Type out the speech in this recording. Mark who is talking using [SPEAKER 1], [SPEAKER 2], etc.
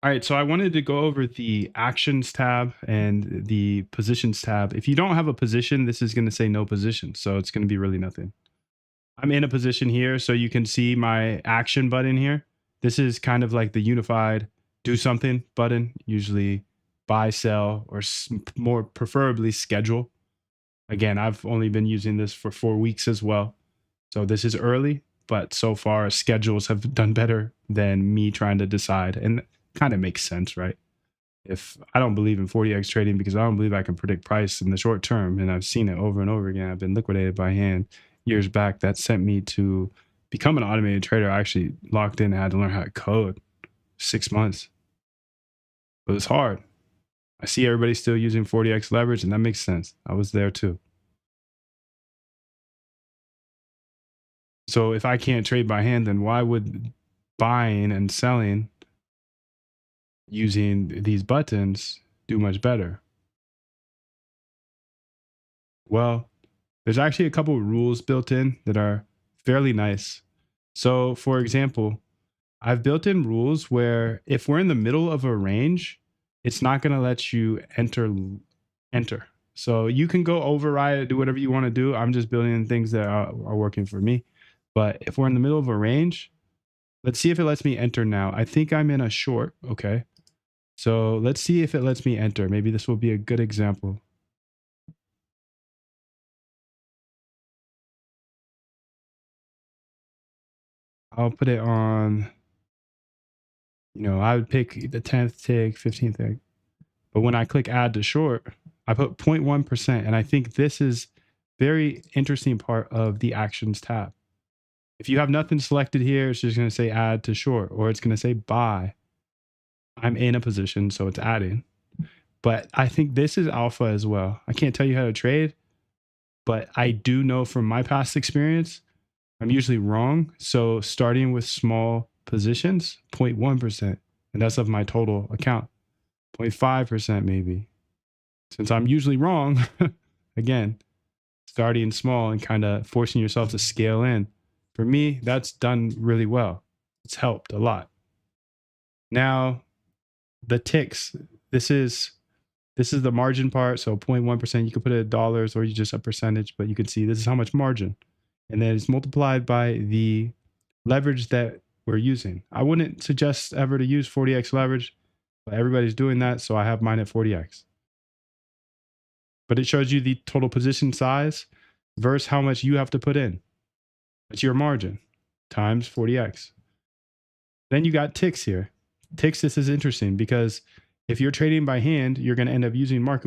[SPEAKER 1] All right, so I wanted to go over the actions tab and the positions tab. If you don't have a position, this is going to say no position. So it's going to be really nothing. I'm in a position here, so you can see my action button here. This is kind of like the unified do something button, usually buy, sell, or more preferably schedule. Again, I've only been using this for 4 weeks as well. So this is early, but so far schedules have done better than me trying to decide. And kind of makes sense, right? If I don't believe in 40x trading because I don't believe I can predict price in the short term, and I've seen it over and over again. I've been liquidated by hand years back. That sent me to become an automated trader. I actually locked in and had to learn how to code 6 months. It was hard. I see everybody still using 40x leverage, and that makes sense. I was there too. So if I can't trade by hand, then why would buying and selling using these buttons do much better? Well, there's actually a couple of rules built in that are fairly nice. So, for example, I've built in rules where if we're in the middle of a range, it's not going to let you enter. So you can go override it, do whatever you want to do. I'm just building in things that are working for me. But if we're in the middle of a range, let's see if it lets me enter now. I think I'm in a short. Okay. So let's see if it lets me enter. Maybe this will be a good example. I'll put it on, I would pick the 10th tick, 15th tick. But when I click add to short, I put 0.1%. And I think this is very interesting part of the actions tab. If you have nothing selected here, it's just going to say add to short, or it's going to say buy. I'm in a position, so it's adding. But I think this is alpha as well. I can't tell you how to trade, but I do know from my past experience, I'm usually wrong. So starting with small positions, 0.1%, and that's of my total account. 0.5% maybe. Since I'm usually wrong, again, starting small and kind of forcing yourself to scale in. For me, that's done really well. It's helped a lot. Now, the ticks, this is the margin part. So 0.1%, you can put it in dollars or you just a percentage, but you can see this is how much margin. And then it's multiplied by the leverage that we're using. I wouldn't suggest ever to use 40x leverage, but everybody's doing that. So I have mine at 40x. But it shows you the total position size versus how much you have to put in. That's your margin times 40x. Then you got ticks here. Ticks, this is interesting because if you're trading by hand, you're going to end up using market